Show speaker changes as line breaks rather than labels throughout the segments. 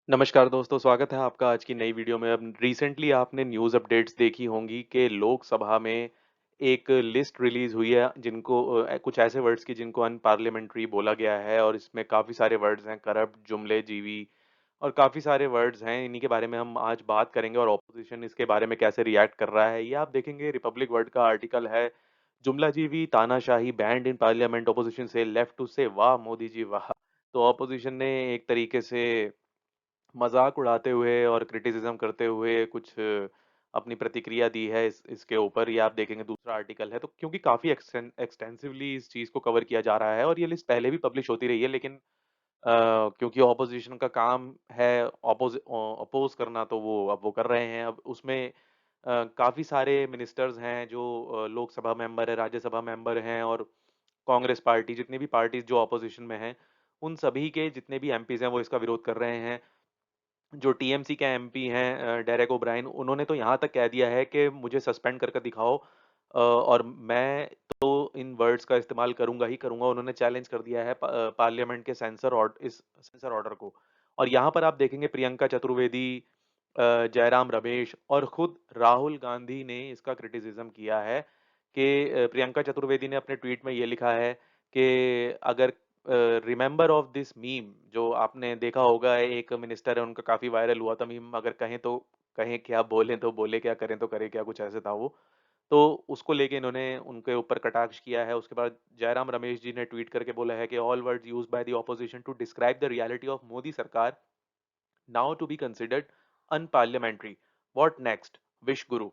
नमस्कार दोस्तों, स्वागत है आपका आज की नई वीडियो में। अब रिसेंटली आपने न्यूज़ अपडेट्स देखी होंगी कि लोकसभा में एक लिस्ट रिलीज़ हुई है जिनको कुछ ऐसे वर्ड्स की जिनको अनपार्लियामेंट्री बोला गया है और इसमें काफ़ी सारे वर्ड्स हैं करप्ट, जुमले-जीवी और काफ़ी सारे वर्ड्स हैं। इन्हीं के बारे में हम आज बात करेंगे और ऑपोज़िशन इसके बारे में कैसे रिएक्ट कर रहा है। ये आप देखेंगे रिपब्लिक वर्ल्ड का आर्टिकल है, जुमलाजीवी, तानाशाही बैंड इन पार्लियामेंट, ऑपोज़िशन से लेफ्ट टू से वाह मोदी जी वाह! तो ऑपोज़िशन ने एक तरीके से मज़ाक उड़ाते हुए और क्रिटिसिज़्म करते हुए कुछ अपनी प्रतिक्रिया दी है इसके ऊपर। ये आप देखेंगे दूसरा आर्टिकल है, तो क्योंकि काफ़ी एक्सटेंसिवली इस चीज़ को कवर किया जा रहा है और ये लिस्ट पहले भी पब्लिश होती रही है, लेकिन क्योंकि ऑपोज़िशन का काम है अपोज़ करना, तो वो अब वो कर रहे हैं। अब उसमें काफ़ी सारे मिनिस्टर्स हैं जो लोकसभा मेंबर हैं, राज्यसभा मेंबर हैं और कांग्रेस पार्टी, जितनी भी पार्टीज़ जो ऑपोज़िशन में हैं, उन सभी के जितने भी एमपीज़ हैं, वो इसका विरोध कर रहे हैं। जो टीएमसी के एमपी हैं डेरेक ओब्रायन, उन्होंने तो यहाँ तक कह दिया है कि मुझे सस्पेंड कर दिखाओ और मैं तो इन वर्ड्स का इस्तेमाल करूँगा ही करूँगा। उन्होंने चैलेंज कर दिया है पार्लियामेंट के इस सेंसर ऑर्डर को। और यहाँ पर आप देखेंगे प्रियंका चतुर्वेदी, जयराम रमेश और खुद राहुल गांधी ने इसका क्रिटिसिज़्म किया है कि प्रियंका चतुर्वेदी ने अपने ट्वीट में ये लिखा है कि अगर रिमेंबर ऑफ दिस मीम, जो आपने देखा होगा, एक मिनिस्टर है उनका काफ़ी वायरल हुआ था मीम, अगर कहें तो कहें क्या, बोलें तो बोले क्या, करें तो करें क्या, कुछ ऐसे था वो। तो उसको लेके इन्होंने उनके ऊपर कटाक्ष किया है। उसके बाद जयराम रमेश जी ने ट्वीट करके बोला है कि all words used by the opposition to describe the reality of Modi सरकार now to be considered unparliamentary, what next, विश गुरु।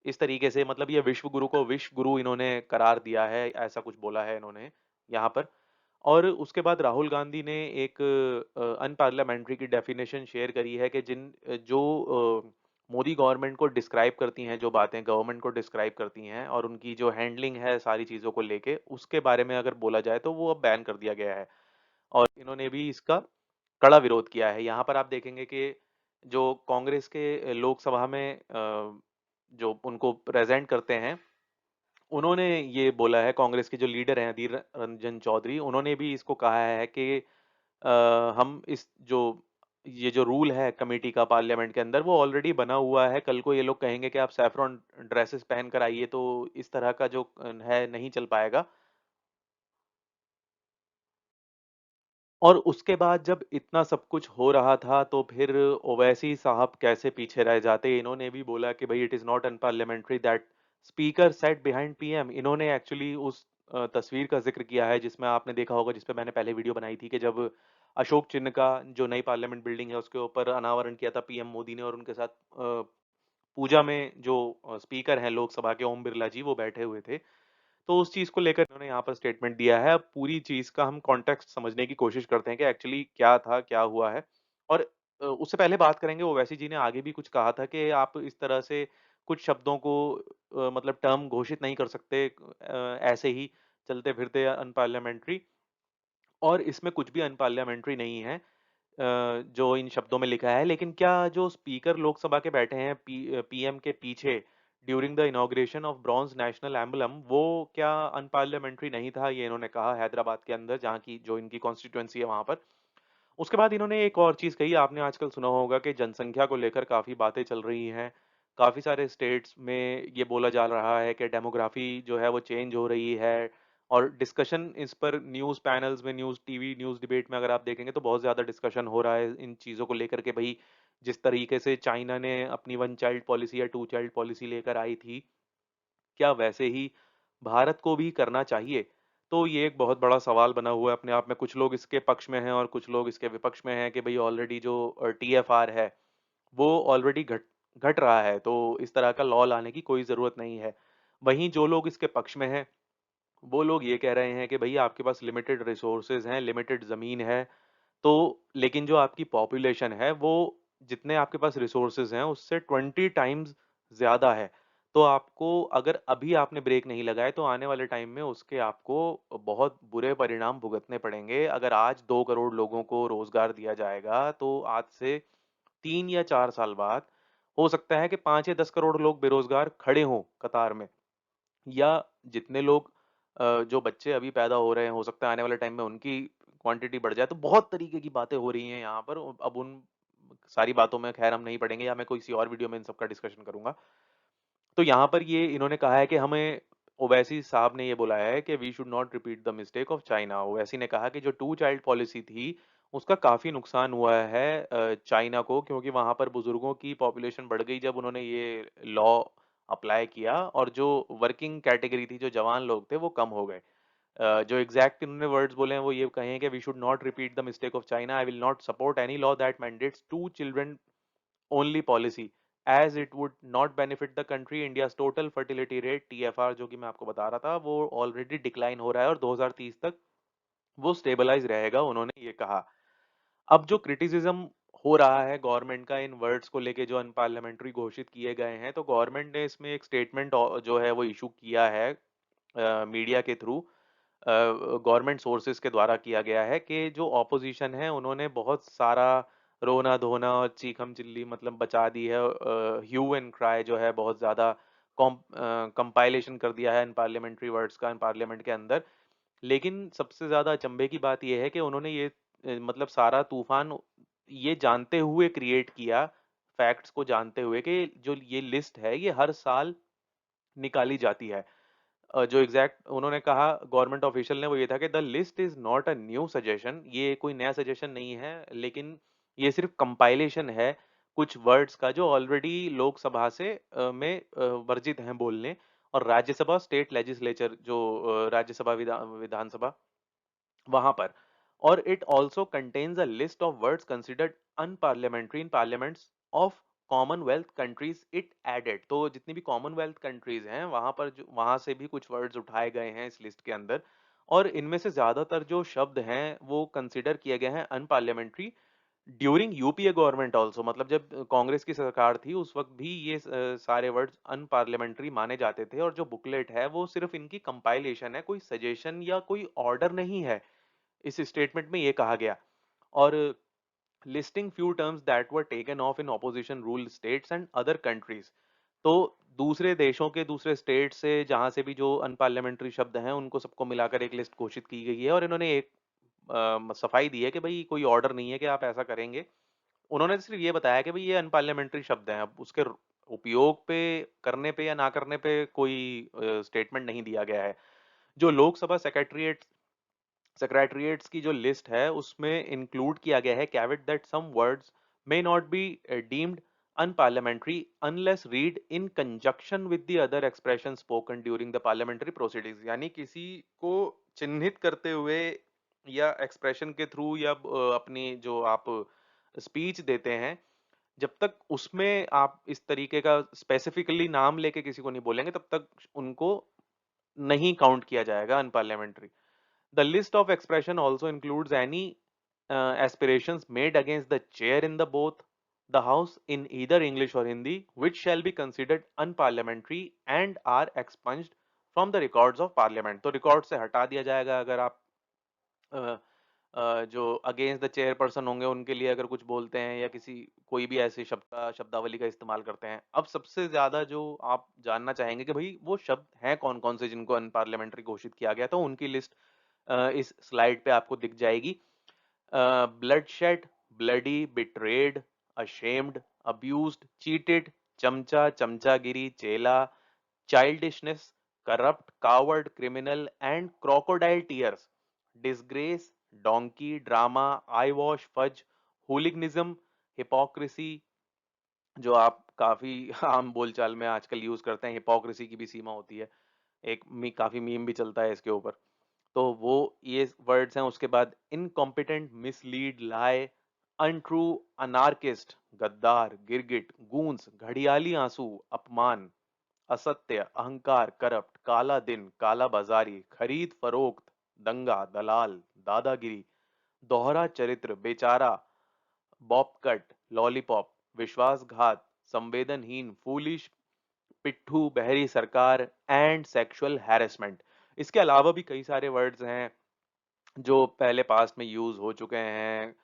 इस तरीके से, मतलब ये विश्व गुरु को विश्व गुरु इन्होंने करार दिया है, ऐसा कुछ बोला है इन्होंने यहाँ पर। और उसके बाद राहुल गांधी ने एक अनपार्लियामेंट्री की डेफिनेशन शेयर करी है कि जो मोदी गवर्नमेंट को डिस्क्राइब करती हैं, जो बातें गवर्नमेंट को डिस्क्राइब करती हैं और उनकी जो हैंडलिंग है सारी चीज़ों को लेके, उसके बारे में अगर बोला जाए तो वो अब बैन कर दिया गया है। और इन्होंने भी इसका कड़ा विरोध किया है। यहाँ पर आप देखेंगे कि जो कांग्रेस के लोकसभा में जो उनको प्रेज़ेंट करते हैं, उन्होंने ये बोला है, कांग्रेस के जो लीडर हैं अधीर रंजन चौधरी, उन्होंने भी इसको कहा है कि अ, हम इस जो ये जो रूल है कमेटी का पार्लियामेंट के अंदर, वो ऑलरेडी बना हुआ है। कल को ये लोग कहेंगे कि आप सैफ्रॉन ड्रेसेस पहन कर आइए, तो इस तरह का जो है नहीं चल पाएगा। और उसके बाद जब इतना सब कुछ हो रहा था, तो फिर ओवैसी साहब कैसे पीछे रह जाते। इन्होंने भी बोला कि भाई it is not unparliamentary that speaker set behind PM. इन्होंने एक्चुअली उस तस्वीर का ज़िक्र किया है जिसमें आपने देखा होगा, जिस पे मैंने पहले वीडियो बनाई थी, कि जब अशोक चिन्ह का जो नई पार्लियामेंट बिल्डिंग है उसके ऊपर अनावरण किया था पीएम मोदी ने, और उनके साथ पूजा में जो स्पीकर हैं लोकसभा के ओम बिरला जी, वो बैठे हुए थे। तो उस चीज़ को लेकर इन्होंने यहाँ पर स्टेटमेंट दिया है। अब पूरी चीज़ का हम कॉन्टेक्स्ट समझने की कोशिश करते हैं कि एक्चुअली क्या था, क्या हुआ है। और उससे पहले बात करेंगे, ओवैसी जी ने आगे भी कुछ कहा था कि आप इस तरह से कुछ शब्दों को मतलब टर्म घोषित नहीं कर सकते ऐसे ही चलते-फिरते अनपार्लियामेंट्री, और इसमें कुछ भी अनपार्लियामेंट्री नहीं है जो इन शब्दों में लिखा है। लेकिन क्या जो स्पीकर लोकसभा के बैठे हैं पीएम के पीछे during the inauguration of bronze national emblem, वो क्या अनपार्लियामेंट्री नहीं था? ये इन्होंने कहा हैदराबाद के अंदर, जहाँ की जो इनकी कॉन्स्टिट्यूएंसी है वहाँ पर। उसके बाद इन्होंने एक और चीज़ कही, आपने आजकल सुना होगा कि जनसंख्या को लेकर काफ़ी बातें चल रही हैं। काफ़ी सारे स्टेट्स में ये बोला जा रहा है कि डेमोग्राफ़ी जो है वो चेंज हो रही है, और डिस्कशन इस पर न्यूज़ पैनल्स में, न्यूज़ टीवी, न्यूज़ डिबेट में अगर आप देखेंगे तो बहुत ज़्यादा डिस्कशन हो रहा है इन चीज़ों को लेकर के। भई, जिस तरीके से चाइना ने अपनी वन चाइल्ड पॉलिसी या टू चाइल्ड पॉलिसी लेकर आई थी, क्या वैसे ही भारत को भी करना चाहिए? तो ये एक बहुत बड़ा सवाल बना हुआ है अपने आप में। कुछ लोग इसके पक्ष में हैं और कुछ लोग इसके विपक्ष में हैं कि भई ऑलरेडी जो टीएफआर है, वो ऑलरेडी घट घट रहा है, तो इस तरह का लॉ लाने की कोई ज़रूरत नहीं है। वहीं जो लोग इसके पक्ष में हैं, वो लोग ये कह रहे हैं कि भई आपके पास लिमिटेड रिसोर्सेज़ हैं, लिमिटेड ज़मीन है, तो लेकिन जो आपकी पॉपुलेशन है, वो जितने आपके पास रिसोर्सेज़ हैं, उससे 20 टाइम्स ज़्यादा है। तो आपको, अगर अभी आपने ब्रेक नहीं लगाए, तो आने वाले टाइम में उसके आपको बहुत बुरे परिणाम भुगतने पड़ेंगे। अगर आज 2 करोड़ लोगों को रोज़गार दिया जाएगा, तो आज से 3 या 4 साल बाद हो सकता है कि 5 या 10 करोड़ लोग बेरोज़गार खड़े हों कतार में। या जितने लोग जो बच्चे अभी पैदा हो रहे हैं, हो सकता है आने वाले टाइम में उनकी क्वांटिटी बढ़ जाए। तो बहुत तरीके की बातें हो रही हैं यहाँ पर। अब उन सारी बातों में खैर हम नहीं पड़ेंगे, या मैं कोई किसी और वीडियो में इन सब का डिस्कशन करूंगा। तो यहाँ पर ये इन्होंने कहा है कि हमें, ओवैसी साहब ने ये बुलाया है कि we should not repeat the mistake of China. Owaisi ने कहा कि जो टू चाइल्ड पॉलिसी थी उसका काफी नुकसान हुआ है चाइना को, क्योंकि वहां पर बुजुर्गों की पॉपुलेशन बढ़ गई जब उन्होंने ये लॉ अप्लाई किया, और जो वर्किंग कैटेगरी थी, जो जवान लोग थे, वो कम हो गए। जो एग्जैक्ट इन्होंने वर्ड्स बोले हैं वो ये कहे हैं कि we should not repeat the mistake of China, I will not support any law that mandates two children only policy, as it would not benefit the country. India total fertility rate TFR, जो कि मैं आपको बता रहा था, वो already decline हो रहा है और 2030 तक वो स्टेबलाइज रहेगा, उन्होंने ये कहा। अब जो क्रिटिसिज्म हो रहा है गवर्नमेंट का इन वर्ड्स को लेके जो अनपार्लियामेंट्री घोषित किए गए हैं, तो गवर्नमेंट ने इसमें एक स्टेटमेंट जो है वो इशू किया है मीडिया के थ्रू, गवर्नमेंट सोर्सेज के द्वारा किया गया है, कि जो ऑपोजिशन है उन्होंने बहुत सारा रोना धोना और चीखम चिल्ली मतलब बचा दी है, ह्यू एंड क्राई जो है बहुत ज्यादा कंपाइलेशन कर दिया है इन पार्लियामेंट्री वर्ड्स का इन पार्लियामेंट के अंदर। लेकिन सबसे ज्यादा अचंभे की बात यह है कि उन्होंने ये मतलब सारा तूफान ये जानते हुए क्रिएट किया, फैक्ट्स को जानते हुए, कि जो ये लिस्ट है ये हर साल निकाली जाती है। जो एग्जैक्ट उन्होंने कहा गवर्नमेंट ऑफिशियल ने, वो ये था कि the list is not a new suggestion, ये कोई नया सजेशन नहीं है, लेकिन ये सिर्फ कंपाइलेशन है कुछ वर्ड्स का जो ऑलरेडी लोकसभा से वर्जित हैं बोलने, और राज्यसभा स्टेट लेजिस्लेचर जो राज्यसभा विधानसभा वहां पर। और it also contains a list of words considered unparliamentary in parliaments of commonwealth countries it added. तो जितनी भी कॉमनवेल्थ कंट्रीज हैं वहां पर, जो वहां से भी कुछ वर्ड्स उठाए गए हैं इस लिस्ट के अंदर, और इनमें से ज्यादातर जो शब्द हैं वो कंसिडर किए गए हैं unparliamentary during UPA government also. मतलब जब कांग्रेस की सरकार थी उस वक्त भी ये सारे वर्ड्स अनपार्लियामेंट्री माने जाते थे, और जो बुकलेट है वो सिर्फ इनकी कंपाइलेशन है, कोई सजेशन या कोई ऑर्डर नहीं है, इस स्टेटमेंट में ये कहा गया। और listing few terms that were taken of in opposition rule states and other countries. तो दूसरे देशों के दूसरे स्टेट से जहां से भी जो अनपार्लियामेंट्री शब्द हैं उनको सबको मिलाकर एक लिस्ट घोषित की गई है, और इन्होंने एक सफाई दी है कि भाई कोई ऑर्डर नहीं है कि आप ऐसा करेंगे। उन्होंने सिर्फ ये बताया कि भाई ये अनपार्लियामेंट्री शब्द हैं, अब उसके उपयोग पे करने पे या ना करने पे कोई स्टेटमेंट नहीं दिया गया है। जो लोकसभा सेक्रेटरिएट्स की जो लिस्ट है उसमें इंक्लूड किया गया है caveat that some words may not be deemed unparliamentary unless read in conjunction with the other expressions spoken during the parliamentary proceedings। यानी किसी को चिन्हित करते हुए या एक्सप्रेशन के थ्रू या अपनी जो आप स्पीच देते हैं, जब तक उसमें आप इस तरीके का स्पेसिफिकली नाम लेके किसी को नहीं बोलेंगे तब तक उनको नहीं काउंट किया जाएगा unparliamentary. The list of expression also includes any aspirations made against the chair in the both the house in either English or Hindi, which shall be considered unparliamentary and are expunged from the records of parliament। तो record से हटा दिया जाएगा अगर आप अ, जो against the chairperson होंगे उनके लिए अगर कुछ बोलते हैं या किसी कोई भी ऐसे शब्दावली का इस्तेमाल करते हैं। अब सबसे ज्यादा जो आप जानना चाहेंगे कि भाई वो शब्द हैं कौन कौन से जिनको अनपार्लियामेंट्री घोषित किया गया, तो उनकी लिस्ट इस स्लाइड पे आपको दिख जाएगी। Bloodshed, bloody, betrayed, ashamed, abused, cheated, चमचा, चमचागिरी, चेला, childishness, corrupt, coward, criminal, and crocodile tears, disgrace, donkey, drama, eyewash, fudge, hooliganism, hypocrisy, जो आप काफी आम बोलचाल में आजकल यूज करते हैं, हिपोक्रेसी की भी सीमा होती है, एक काफी मीम भी चलता है इसके ऊपर। तो वो ये वर्ड्स हैं। उसके बाद इनकॉम्पिटेंट, मिसलीड, लाई, अनट्रू, अनार्किस्ट, गद्दार, गिरगिट, गूंस, घड़ियाली आंसू, अपमान, असत्य, अहंकार, करप्ट, काला दिन, काला बाजारी, खरीद फरोख्त, दंगा, दलाल, दादागिरी, दोहरा चरित्र, बेचारा, बॉपकट, लॉलीपॉप, विश्वासघात, संवेदनहीन, फूलिश, पिट्ठू, बहरी सरकार एंड सेक्सुअल हैरेसमेंट। इसके अलावा भी कई सारे वर्ड्स हैं जो पहले पास्ट में यूज हो चुके हैं।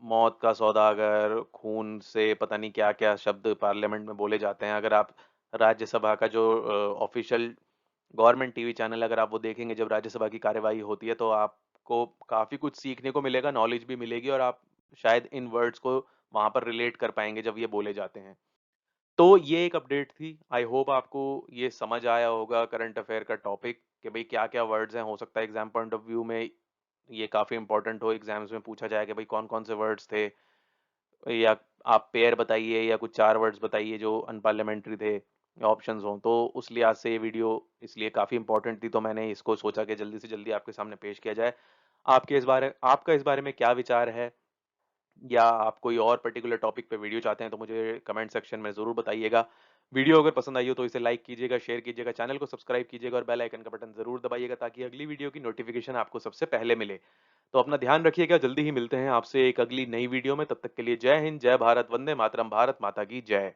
मौत का सौदागर, खून से पता नहीं क्या क्या शब्द पार्लियामेंट में बोले जाते हैं। अगर आप राज्यसभा का जो ऑफिशियल गवर्नमेंट टीवी चैनल अगर आप वो देखेंगे जब राज्यसभा की कार्यवाही होती है, तो आपको काफी कुछ सीखने को मिलेगा, नॉलेज भी मिलेगी, और आप शायद इन वर्ड्स को वहाँ पर रिलेट कर पाएँगे जब ये बोले जाते हैं। तो ये एक अपडेट थी। आई होप आपको ये समझ आया होगा करंट अफेयर का टॉपिक कि भई क्या-क्या वर्ड्स हैं। हो सकता है एग्ज़ाम पॉइंट ऑफ व्यू में ये काफ़ी इम्पोर्टेंट हो, एग्ज़ाम्स में पूछा जाए कि भई कौन-कौन से वर्ड्स थे या आप पेयर बताइए या कुछ 4 वर्ड्स बताइए जो अनपार्लियामेंट्री थे, ऑप्शंस हों। तो उस लिहाज से ये वीडियो इसलिए काफ़ी इम्पोर्टेंट थी, तो मैंने इसको सोचा कि जल्दी से जल्दी आपके सामने पेश किया जाए। आपका इस बारे में क्या विचार है? या आप कोई और पर्टिकुलर टॉपिक पे वीडियो चाहते हैं तो मुझे कमेंट सेक्शन में ज़रूर बताइएगा। वीडियो अगर पसंद आई हो तो इसे लाइक कीजिएगा, शेयर कीजिएगा, चैनल को सब्सक्राइब कीजिएगा और बेल आइकन का बटन ज़रूर दबाइएगा ताकि अगली वीडियो की नोटिफ़िकेशन आपको सबसे पहले मिले। तो अपना ध्यान रखिएगा, जल्दी ही मिलते हैं आपसे एक अगली नई वीडियो में, तब तक के लिए जय हिंद, जय भारत, वंदे मातरम, भारत माता की जय।